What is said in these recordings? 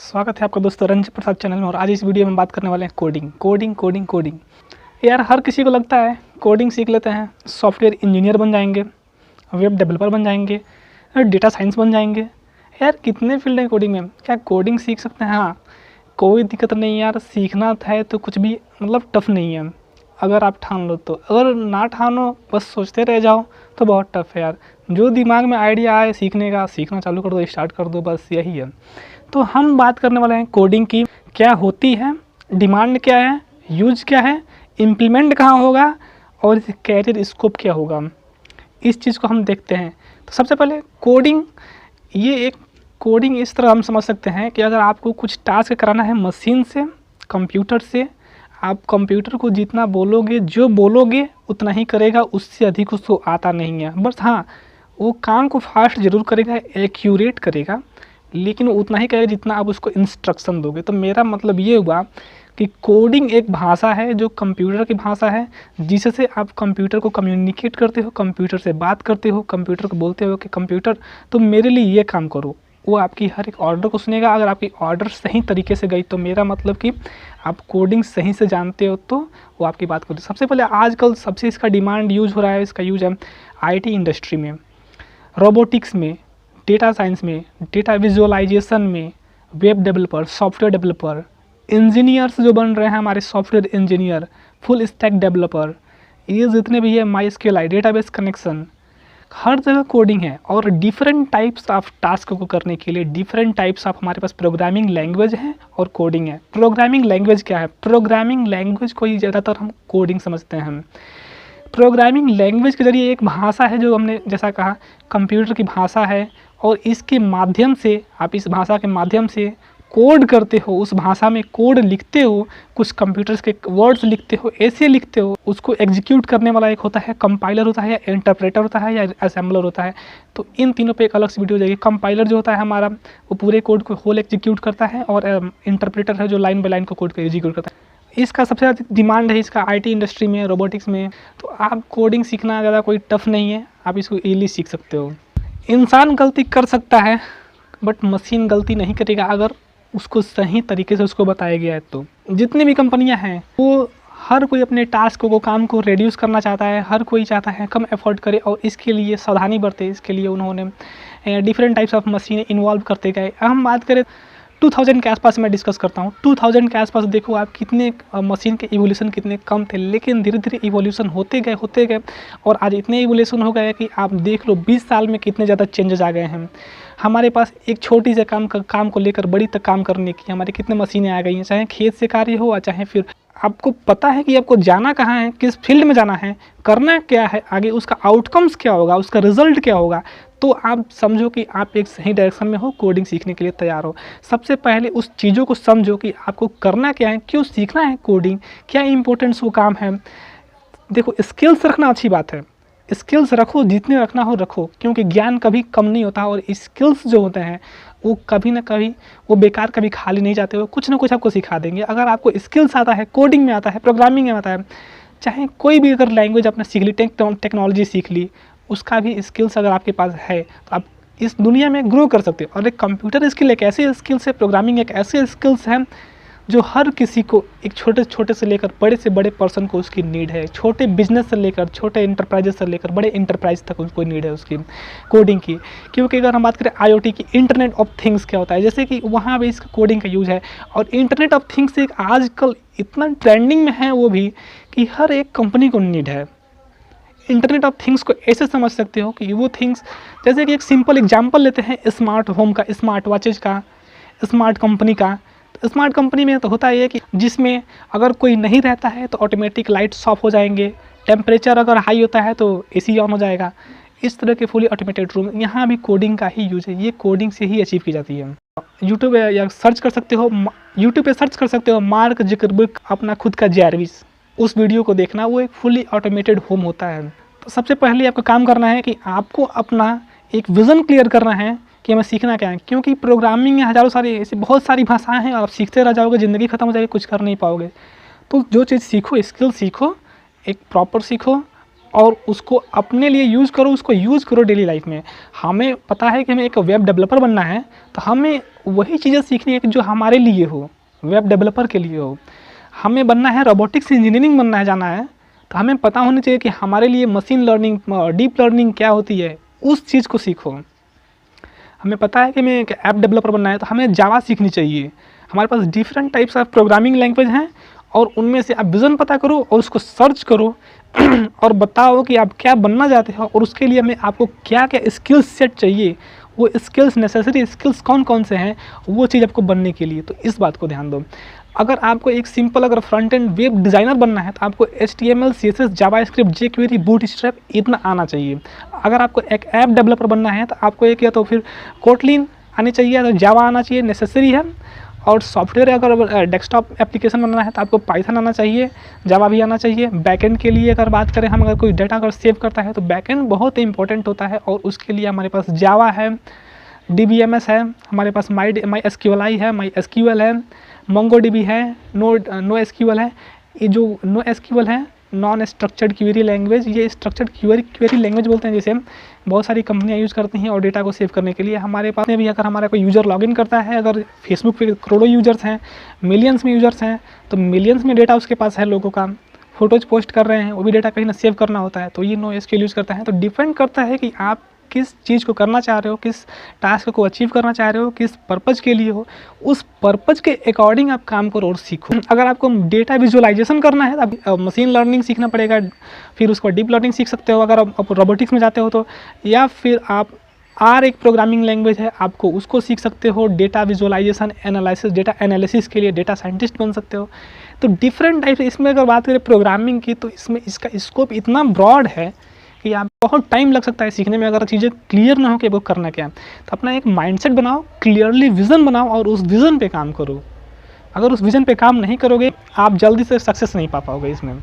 स्वागत है आपका दोस्तों रंजय प्रसाद चैनल में। और आज इस वीडियो में बात करने वाले हैं कोडिंग। यार हर किसी को लगता है कोडिंग सीख लेते हैं सॉफ्टवेयर इंजीनियर बन जाएंगे, वेब डेवलपर बन जाएंगे, डेटा साइंस बन जाएंगे। यार कितने फील्ड हैं कोडिंग में, क्या कोडिंग सीख सकते हैं? हाँ, कोई दिक्कत नहीं यार, सीखना है तो कुछ भी टफ़ नहीं है अगर आप ठान लो तो। अगर ना ठानो बस सोचते रह जाओ तो बहुत टफ़ है यार। जो दिमाग में आइडिया आए सीखने का, सीखना चालू कर दो, स्टार्ट कर दो, बस यही है। तो हम बात करने वाले हैं कोडिंग की, क्या होती है, डिमांड क्या है, यूज क्या है, इम्प्लीमेंट कहाँ होगा और कैरियर स्कोप क्या होगा, इस चीज़ को हम देखते हैं। तो सबसे पहले कोडिंग इस तरह हम समझ सकते हैं कि अगर आपको कुछ टास्क कराना है मशीन से, कंप्यूटर से, आप कंप्यूटर को जितना बोलोगे, जो बोलोगे उतना ही करेगा, उससे अधिक उसको आता नहीं है। बस हाँ, वो काम को फास्ट ज़रूर करेगा, एक्यूरेट करेगा, लेकिन वो उतना ही करेगा जितना आप उसको इंस्ट्रक्शन दोगे। तो मेरा मतलब ये हुआ कि कोडिंग एक भाषा है जो कंप्यूटर की भाषा है, जिससे आप कंप्यूटर को कम्युनिकेट करते हो, कंप्यूटर से बात करते हो, कंप्यूटर को बोलते हो कि कंप्यूटर तुम मेरे लिए ये काम करो। वो आपकी हर एक ऑर्डर को सुनेगा। अगर आपकी ऑर्डर सही तरीके से गई तो मेरा मतलब कि आप कोडिंग सही से जानते हो तो वो आपकी बात करो। सबसे पहले आजकल सबसे इसका डिमांड यूज हो रहा है, इसका यूज है IT इंडस्ट्री में, रोबोटिक्स में, डेटा साइंस में, डेटा विजुअलाइजेशन में, web developer, software developer, engineers जो बन रहे हैं हमारे software engineer, full stack developer, ये जितने भी है, MySQL, डेटाबेस कनेक्शन, हर जगह कोडिंग है। और डिफरेंट टाइप्स ऑफ टास्क को करने के लिए डिफरेंट टाइप्स ऑफ हमारे पास प्रोग्रामिंग लैंग्वेज है और कोडिंग है। प्रोग्रामिंग लैंग्वेज क्या है? प्रोग्रामिंग लैंग्वेज को ही ज़्यादातर हम कोडिंग समझते हैं। प्रोग्रामिंग लैंग्वेज के जरिए एक भाषा है जो हमने जैसा कहा कंप्यूटर की भाषा है, और इसके माध्यम से आप इस भाषा के माध्यम से कोड करते हो, उस भाषा में कोड लिखते हो, कुछ कंप्यूटर्स के वर्ड्स लिखते हो, ऐसे लिखते हो, उसको एग्जीक्यूट करने वाला एक होता है कंपाइलर होता है, या इंटरप्रेटर होता है, या असेंबलर होता है। तो इन तीनों पे एक अलग से वीडियो हो जाएगी। कंपाइलर जो होता है हमारा, वो पूरे कोड को होल एग्जीक्यूट करता है, और इंटरप्रेटर है जो लाइन बाय लाइन को कोड को एग्जीक्यूट करता है। इसका सबसे ज़्यादा डिमांड है इसका IT इंडस्ट्री में, रोबोटिक्स में। तो आप कोडिंग सीखना ज़्यादा कोई टफ नहीं है, आप इसको ईज़िली सीख सकते हो। इंसान गलती कर सकता है बट मशीन गलती नहीं करेगा अगर उसको सही तरीके से उसको बताया गया है। तो जितनी भी कंपनियां हैं वो हर कोई अपने टास्क को, काम को रिड्यूस करना चाहता है, हर कोई चाहता है कम एफर्ट करे, और इसके लिए सावधानी बरते। इसके लिए उन्होंने डिफरेंट टाइप्स ऑफ मशीनें इन्वॉल्व करते गए। हम बात करें 2000 के आसपास मैं डिस्कस करता हूँ। 2000 के आसपास देखो आप कितने मशीन के इवोल्यूशन कितने कम थे, लेकिन धीरे धीरे इवोल्यूशन होते गए, और आज इतने इवोल्यूशन हो गए कि आप देख लो 20 साल में कितने ज़्यादा चेंजेस आ गए हैं। हमारे पास एक छोटी से काम को लेकर बड़ी तक काम करने की हमारी कितने मशीनें आ गई हैं, चाहे खेत से कार्य हो, चाहे फिर आपको पता है कि आपको जाना कहाँ है, किस फील्ड में जाना है, करना क्या है, आगे उसका आउटकम्स क्या होगा, उसका रिजल्ट क्या होगा, तो आप समझो कि आप एक सही डायरेक्शन में हो, कोडिंग सीखने के लिए तैयार हो। सबसे पहले उस चीज़ों को समझो कि आपको करना क्या है, क्यों सीखना है कोडिंग, क्या इंपॉर्टेंस वो काम है। देखो, स्किल्स रखना अच्छी बात है, स्किल्स रखो, जितने रखना हो रखो, क्योंकि ज्ञान कभी कम नहीं होता, और स्किल्स जो होते हैं वो कभी ना कभी वो बेकार कभी खाली नहीं जाते, वो कुछ ना कुछ आपको सिखा देंगे। अगर आपको स्किल्स आता है, कोडिंग में आता है, प्रोग्रामिंग में आता है, चाहे कोई भी अगर लैंग्वेज आपने सीख ली, टेक्नोलॉजी सीख ली, उसका भी स्किल्स अगर आपके पास है तो आप इस दुनिया में ग्रो कर सकते हो। और एक कंप्यूटर स्किल एक ऐसे स्किल्स है, प्रोग्रामिंग एक ऐसे स्किल्स हैं जो हर किसी को, एक छोटे से लेकर बड़े से बड़े पर्सन को उसकी नीड है। छोटे बिजनेस से लेकर, छोटे इंटरप्राइजेस से लेकर बड़े इंटरप्राइज तक उसको नीड है उसकी कोडिंग की। क्योंकि अगर हम बात करें IoT की, इंटरनेट ऑफ थिंग्स क्या होता है, जैसे कि वहाँ भी इसका कोडिंग का यूज़ है। और इंटरनेट ऑफ थिंग्स एक आजकल इतना ट्रेंडिंग में है वो भी, कि हर एक कंपनी को नीड है। इंटरनेट ऑफ थिंग्स को ऐसे समझ सकते हो कि वो थिंग्स, जैसे कि एक सिंपल एग्जांपल लेते हैं स्मार्ट होम का, स्मार्ट वॉचेज का, स्मार्ट कंपनी का। तो स्मार्ट कंपनी में तो होता है कि जिसमें अगर कोई नहीं रहता है तो ऑटोमेटिक लाइट्स ऑफ हो जाएंगे, टेम्परेचर अगर हाई होता है तो AC ऑन हो जाएगा, इस तरह के फुली ऑटोमेटेड रूम। यहाँ भी कोडिंग का ही यूज है, ये कोडिंग से ही अचीव की जाती है। यूट्यूब या सर्च कर सकते हो, यूट्यूब पे सर्च कर सकते हो मार्क ज़करबर्ग अपना खुद का जैरविस, उस वीडियो को देखना, वो एक फुली ऑटोमेटेड होम होता है। तो सबसे पहले आपको काम करना है कि आपको अपना एक विज़न क्लियर करना है कि हमें सीखना क्या है। क्योंकि प्रोग्रामिंग में हज़ारों सारी ऐसी बहुत सारी भाषाएं हैं, और आप सीखते रह जाओगे, ज़िंदगी ख़त्म हो जाएगी, कुछ कर नहीं पाओगे। तो जो चीज़ सीखो, स्किल सीखो, एक प्रॉपर सीखो, और उसको अपने लिए यूज़ करो, उसको यूज़ करो डेली लाइफ में। हमें पता है कि हमें एक वेब डेवलपर बनना है, तो हमें वही चीज़ें सीखनी है कि जो हमारे लिए हो, वेब डेवलपर के लिए हो। हमें बनना है रोबोटिक्स इंजीनियरिंग बनना है, जाना है, तो हमें पता होना चाहिए कि हमारे लिए मशीन लर्निंग, डीप लर्निंग क्या होती है, उस चीज़ को सीखो। हमें पता है कि हमें एक ऐप डेवलपर बनना है, तो हमें जावा सीखनी चाहिए। हमारे पास different types of programming language हैं, और उनमें से आप विज़न पता करो और उसको सर्च करो और बताओ कि आप क्या बनना चाहते हो, और उसके लिए हमें आपको क्या क्या स्किल्स सेट चाहिए, वो स्किल्स, नेसेसरी स्किल्स कौन कौन से हैं वो चीज़ आपको बनने के लिए। तो इस बात को ध्यान दो। अगर आपको एक सिंपल अगर फ्रंट एंड वेब डिज़ाइनर बनना है, तो आपको HTML, CSS, JavaScript, jQuery, bootstrap इतना आना चाहिए। अगर आपको एक ऐप डेवलपर बनना है, तो आपको एक या तो फिर कोटलिन आनी चाहिए, या तो जावा आना चाहिए, नेसेसरी है। और सॉफ्टवेयर अगर डेस्कटॉप एप्लीकेशन बनाना है, तो आपको पाइथन आना चाहिए, जावा भी आना चाहिए। बैकएंड के लिए अगर बात करें, हम अगर कोई डाटा अगर सेव करता है, तो बैकएंड बहुत ही इंपॉर्टेंट होता है, और उसके लिए हमारे पास जावा है, DBMS है, हमारे पास MySQL है, MySQL है, MongoDB है, NoSQL है। ये जो NoSQL है, नॉन स्ट्रक्चर्ड क्वेरी लैंग्वेज, ये स्ट्रक्चर्ड क्वेरी लैंग्वेज बोलते हैं, जैसे बहुत सारी कंपनियां यूज़ करती हैं और डेटा को सेव करने के लिए। हमारे पास में भी अगर हमारा कोई यूज़र लॉगिन करता है, अगर फेसबुक पे करोड़ों यूजर्स हैं, मिलियंस में यूजर्स हैं, तो मिलियंस में डेटा उसके पास है, लोगों का फोटोज पोस्ट कर रहे हैं, वो भी डेटा कहीं ना सेव करना होता है, तो ये NoSQL यूज़ करता है। तो डिपेंड करता है कि आप किस चीज़ को करना चाह रहे हो, किस टास्क को अचीव करना चाह रहे हो, किस पर्पज़ के लिए हो, उस पर्पज़ के अकॉर्डिंग आप काम करो और सीखो। अगर आपको डेटा विजुअलाइजेशन करना है, तो आप मशीन लर्निंग सीखना पड़ेगा, फिर उसको डीप लर्निंग सीख सकते हो अगर आप रोबोटिक्स में जाते हो तो, या फिर आप एक प्रोग्रामिंग लैंग्वेज है, आपको उसको सीख सकते हो। Data visualisation, analysis, data analysis के लिए डेटा साइंटिस्ट बन सकते हो। तो डिफरेंट टाइप, इसमें अगर बात करें प्रोग्रामिंग की, तो इसमें इसका स्कोप इतना ब्रॉड है कि आप बहुत टाइम लग सकता है सीखने में, अगर चीज़ें क्लियर ना हो कि वो करना क्या है। तो अपना एक माइंडसेट बनाओ, क्लियरली विज़न बनाओ और उस विज़न पे काम करो। अगर उस विज़न पे काम नहीं करोगे, आप जल्दी से सक्सेस नहीं पा पाओगे इसमें।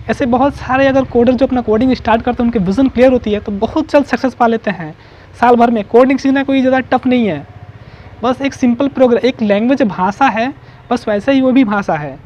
ऐसे बहुत सारे अगर कोडर जो अपना कोडिंग स्टार्ट करते हैं, उनकी विज़न क्लियर होती है, तो बहुत जल्द सक्सेस पा लेते हैं। साल भर में कोडिंग सीखना कोई ज़्यादा टफ नहीं है, बस एक सिंपल प्रोग्राम, एक लैंग्वेज भाषा है, बस वैसे ही वो भी भाषा है।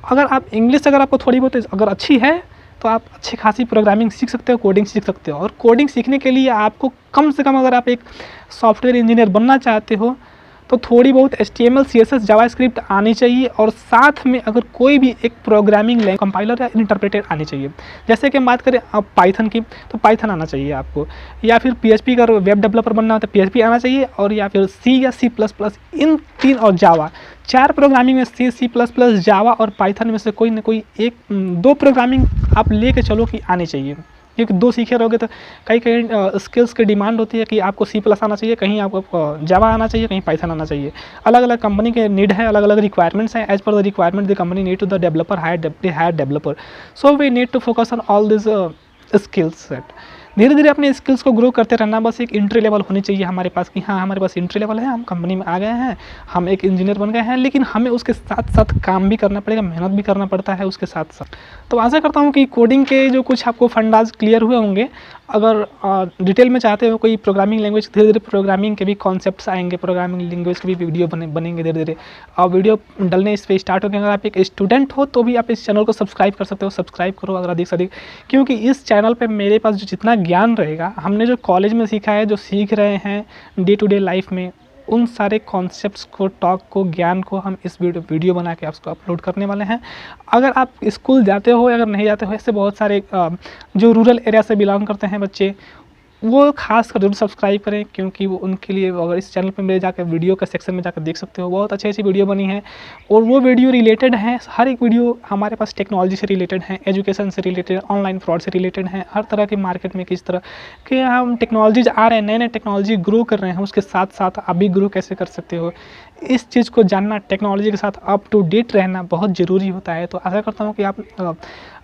अगर आप इंग्लिश अगर आपको थोड़ी बहुत अगर अच्छी है, तो आप अच्छी खासी प्रोग्रामिंग सीख सकते हो, कोडिंग सीख सकते हो। और कोडिंग सीखने के लिए आपको कम से कम, अगर आप एक सॉफ्टवेयर इंजीनियर बनना चाहते हो, तो थोड़ी बहुत HTML, CSS, जावास्क्रिप्ट आनी चाहिए, और साथ में अगर कोई भी एक प्रोग्रामिंग लैंग्वेज, कंपाइलर या इंटरप्रेटर आनी चाहिए। जैसे कि हम बात करें आप पाइथन की, तो पाइथन आना चाहिए आपको, या फिर PHP का वेब डेवलपर बनना हो तो PHP आना चाहिए, और या फिर C या C++, इन 3 और जावा, 4 प्रोग्रामिंग में C++, जावा और पाइथन में से कोई ना कोई 1-2 प्रोग्रामिंग आप लेके चलो कि आनी चाहिए, क्योंकि 2 सीखे रहोगे तो कई स्किल्स की डिमांड होती है कि आपको C+ आना चाहिए, कहीं आपको जावा आना चाहिए, कहीं पाइथन आना चाहिए। अलग अलग कंपनी के नीड है, अलग अलग रिक्वायरमेंट्स हैं। As per the requirement the company need to the developer hire developer, so we need to focus on all this skills set. धीरे धीरे अपने स्किल्स को ग्रो करते रहना, बस एक एंट्री लेवल होनी चाहिए हमारे पास कि हाँ, हमारे पास एंट्री लेवल है, हम कंपनी में आ गए हैं, हम एक इंजीनियर बन गए हैं, लेकिन हमें उसके साथ साथ काम भी करना पड़ेगा, मेहनत भी करना पड़ता है उसके साथ साथ। तो आशा करता हूँ कि कोडिंग के जो कुछ आपको फंडाज क्लियर हुए होंगे। अगर डिटेल में चाहते हो कोई प्रोग्रामिंग लैंग्वेज, धीरे धीरे प्रोग्रामिंग के भी कॉन्सेप्ट्स आएंगे, प्रोग्रामिंग लैंग्वेज के भी वीडियो बनेंगे धीरे धीरे, और वीडियो डलने इस पर स्टार्ट हो गए। अगर आप एक स्टूडेंट हो तो भी आप इस चैनल को सब्सक्राइब कर सकते हो, सब्सक्राइब करो अगर अधिक से अधिक, क्योंकि इस चैनल पर मेरे पास जो जितना ज्ञान रहेगा, हमने जो कॉलेज में सीखा है, जो सीख रहे हैं डे टू डे लाइफ में, उन सारे कॉन्सेप्ट्स को, टॉक को, ज्ञान को हम इस वीडियो बना के आपको अपलोड करने वाले हैं। अगर आप स्कूल जाते हो, अगर नहीं जाते हो, ऐसे बहुत सारे जो रूरल एरिया से बिलोंग करते हैं बच्चे, वो खास कर जरूर सब्सक्राइब करें, क्योंकि वो उनके लिए, अगर इस चैनल पे मेरे जाकर वीडियो के सेक्शन में जाकर देख सकते हो, बहुत अच्छी अच्छी वीडियो बनी है, और वो वीडियो रिलेटेड हैं, हर एक वीडियो हमारे पास टेक्नोलॉजी से रिलेटेड है, एजुकेशन से रिलेटेड, ऑनलाइन फ्रॉड से रिलेटेड है, हर तरह के मार्केट में किस तरह के हम टेक्नोलॉजीज आ रहे हैं, नए नए टेक्नोलॉजी ग्रो कर रहे हैं, उसके साथ साथ आप भी ग्रो कैसे कर सकते हो, इस चीज़ को जानना, टेक्नोलॉजी के साथ अप टू डेट रहना बहुत ज़रूरी होता है। तो आशा करता हूँ कि आप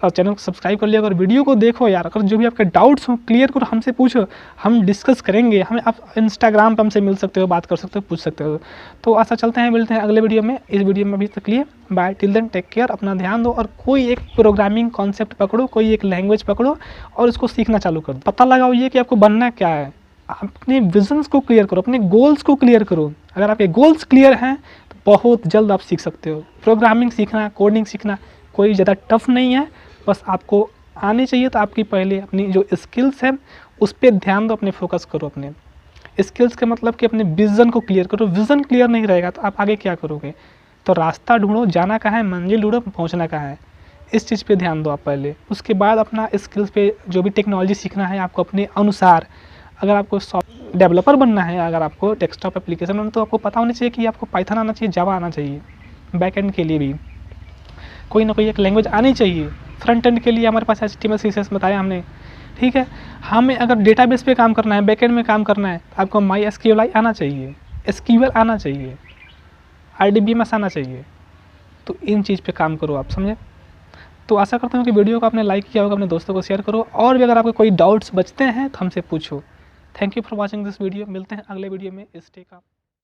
चैनल को सब्सक्राइब कर लिया, अगर वीडियो को देखो यार, अगर जो भी आपके डाउट्स हो क्लियर करो, हमसे पूछो, हम डिस्कस करेंगे। हमें आप इंस्टाग्राम पर हमसे मिल सकते हो, बात कर सकते हो, पूछ सकते हो। तो आशा चलते हैं, मिलते हैं अगले वीडियो में। इस वीडियो में अभी तक लिए bye, till then take care, अपना ध्यान दो, और कोई एक प्रोग्रामिंग कॉन्सेप्ट पकड़ो, कोई एक लैंग्वेज पकड़ो और उसको सीखना चालू कर दो। पता लगाओ ये कि आपको बनना क्या है, अपने विजन्स को क्लियर करो, अपने गोल्स को क्लियर करो। अगर आपके गोल्स क्लियर हैं तो बहुत जल्द आप सीख सकते हो। प्रोग्रामिंग सीखना, कोडिंग सीखना कोई ज़्यादा टफ नहीं है, बस आपको आनी चाहिए तो आपकी पहले अपनी जो स्किल्स है उस पर ध्यान दो, अपने फोकस करो। अपने स्किल्स का मतलब कि अपने विज़न को क्लियर करो। विज़न क्लियर नहीं रहेगा तो आप आगे क्या करोगे? तो रास्ता ढूंढो, जाना कहाँ है, मंजिल ढूंढो, पहुंचना कहाँ है, इस चीज़ पे ध्यान दो आप पहले। उसके बाद अपना स्किल्स पे जो भी टेक्नोलॉजी सीखना है आपको अपने अनुसार, अगर आपको सॉफ्ट डेवलपर बनना है, अगर आपको डेस्कटॉप एप्लीकेशन बनना, तो आपको पता होना चाहिए कि आपको पाइथन आना चाहिए, जावा आना चाहिए। बैक एंड के लिए भी कोई ना कोई एक लैंग्वेज आनी चाहिए। फ्रंट एंड के लिए हमारे पास HTML CSS बताया हमने, ठीक है। हमें अगर डेटाबेस पे काम करना है, बैकएंड में काम करना है, आपको MySQL आना चाहिए, SQL आना चाहिए, RDBMS आना चाहिए। तो इन चीज़ पे काम करो आप, समझे। तो आशा करता हूँ कि वीडियो को आपने लाइक किया होगा, अपने दोस्तों को शेयर करो, और भी अगर आपको कोई डाउट्स बचते हैं तो हमसे पूछो। Thank you for watching this video. मिलते हैं अगले वीडियो में। स्टे का